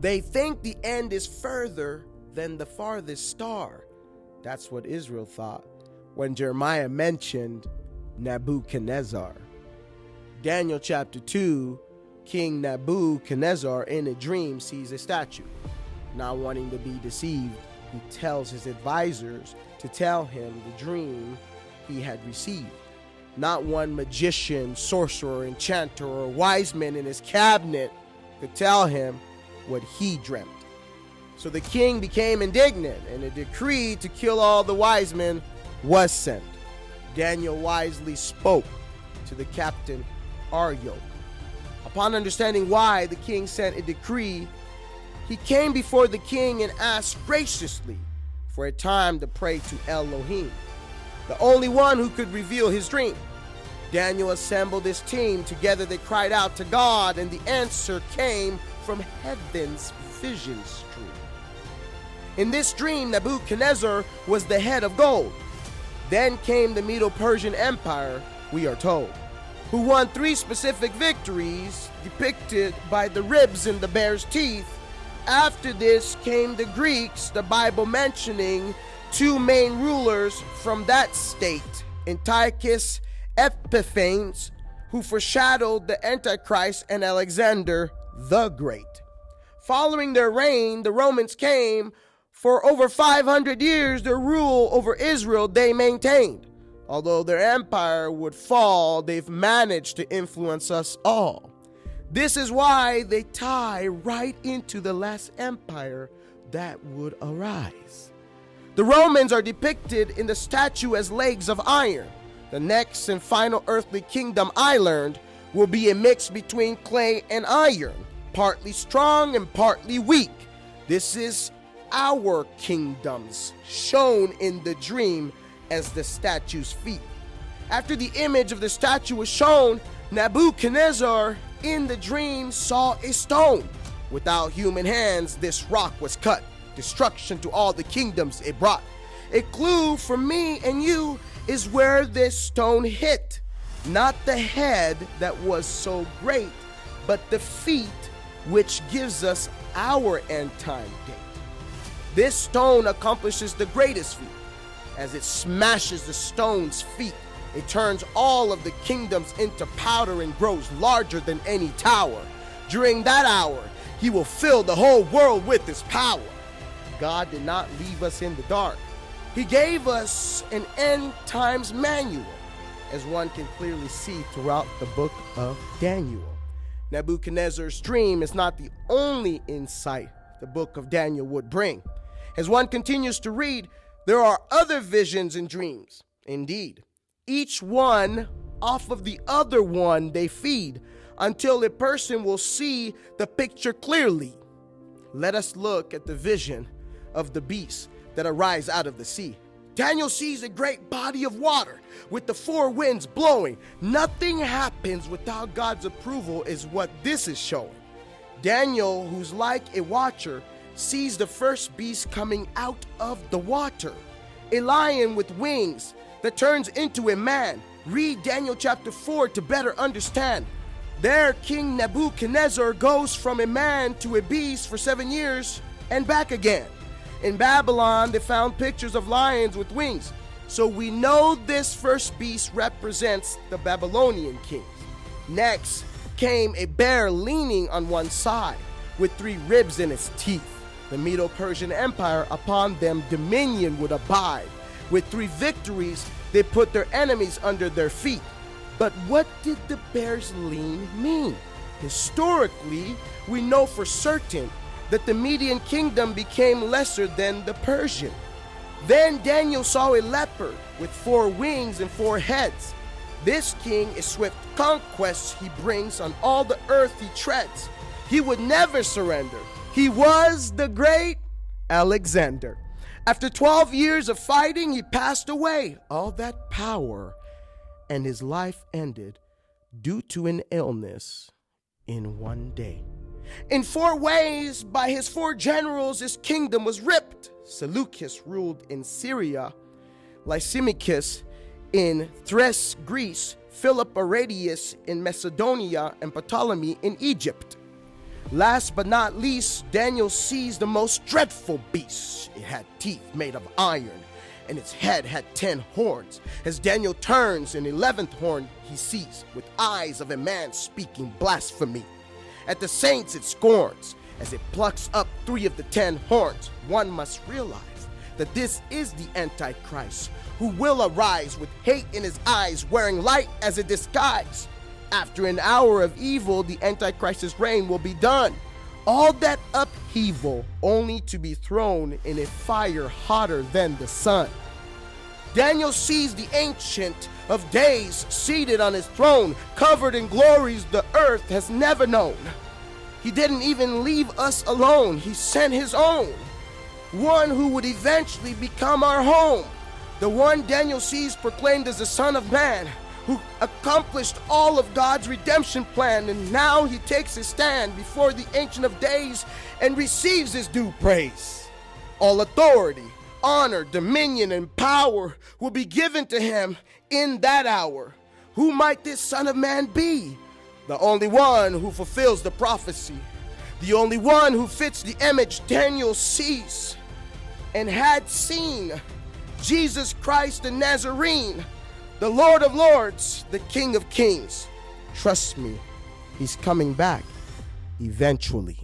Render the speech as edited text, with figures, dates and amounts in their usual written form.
They think the end is further than the farthest star. That's what Israel thought when Jeremiah mentioned Nebuchadnezzar. Daniel chapter 2, King Nebuchadnezzar in a dream sees a statue. Not wanting to be deceived, he tells his advisors to tell him the dream he had received. Not one magician, sorcerer, enchanter, or wise man in his cabinet could tell him what he dreamt. So the king became indignant, and a decree to kill all the wise men was sent. Daniel wisely spoke to the captain Arioch. Upon understanding why the king sent a decree, he came before the king and asked graciously for a time to pray to Elohim, the only one who could reveal his dream. Daniel assembled his team. Together they cried out to God, and the answer came from heaven's vision stream. In this dream, Nebuchadnezzar was the head of gold. Then came the Medo-Persian Empire, we are told, who won 3 specific victories depicted by the ribs in the bear's teeth. After this came the Greeks, the Bible mentioning 2 main rulers from that state, Antiochus Epiphanes, who foreshadowed the Antichrist, and Alexander the Great. Following their reign, the Romans came. For over 500 years, their rule over Israel they maintained. Although their empire would fall, they've managed to influence us all. This is why they tie right into the last empire that would arise. The Romans are depicted in the statue as legs of iron. The next and final earthly kingdom, I learned, will be a mix between clay and iron, partly strong and partly weak. This is our kingdoms, shown in the dream as the statue's feet. After the image of the statue was shown, Nebuchadnezzar in the dream saw a stone. Without human hands, this rock was cut. Destruction to all the kingdoms it brought. A clue for me and you is where this stone hit. Not the head that was so great, but the feet, which gives us our end time date. This stone accomplishes the greatest feat. As it smashes the stone's feet, it turns all of the kingdoms into powder and grows larger than any tower. During that hour, he will fill the whole world with his power. God did not leave us in the dark. He gave us an end times manual, as one can clearly see throughout the book of Daniel. Nebuchadnezzar's dream is not the only insight the book of Daniel would bring. As one continues to read, there are other visions and dreams. Indeed, each one off of the other one they feed until a person will see the picture clearly. Let us look at the vision of the beast that arise out of the sea. Daniel sees a great body of water with the 4 winds blowing. Nothing happens without God's approval is what this is showing. Daniel, who's like a watcher, sees the first beast coming out of the water, a lion with wings that turns into a man. Read Daniel chapter 4 to better understand. There, King Nebuchadnezzar goes from a man to a beast for 7 years and back again. In Babylon, they found pictures of lions with wings. So we know this first beast represents the Babylonian kings. Next came a bear leaning on one side with 3 ribs in its teeth. The Medo-Persian Empire, upon them dominion would abide. With 3 victories, they put their enemies under their feet. But what did the bear's lean mean? Historically, we know for certain that the Median kingdom became lesser than the Persian. Then Daniel saw a leopard with 4 wings and 4 heads. This king is swift conquests he brings on all the earth he treads. He would never surrender. He was the great Alexander. After 12 years of fighting, he passed away. All that power, and his life ended due to an illness in one day. In 4 ways, by his 4 generals, his kingdom was ripped. Seleucus ruled in Syria, Lysimachus in Thrace, Greece, Philip Arrhidaeus in Macedonia, and Ptolemy in Egypt. Last but not least, Daniel sees the most dreadful beast. It had teeth made of iron, and its head had 10 horns. As Daniel turns an 11th horn, he sees with eyes of a man speaking blasphemy. At the saints it scorns. As it plucks up 3 of the 10 horns, one must realize that this is the Antichrist, who will arise with hate in his eyes, wearing light as a disguise. After an hour of evil, the Antichrist's reign will be done. All that upheaval only to be thrown in a fire hotter than the sun. Daniel sees the Ancient of Days seated on his throne, covered in glories the earth has never known. He didn't even leave us alone. He sent his own, one who would eventually become our home. The one Daniel sees proclaimed as the Son of Man, who accomplished all of God's redemption plan, and now he takes his stand before the Ancient of Days and receives his due praise. All authority, honor, dominion, and power will be given to him in that hour. Who might this Son of Man be? The only one who fulfills the prophecy, the only one who fits the image Daniel sees and had seen, Jesus Christ the Nazarene, the Lord of Lords, the King of Kings. Trust me, he's coming back eventually.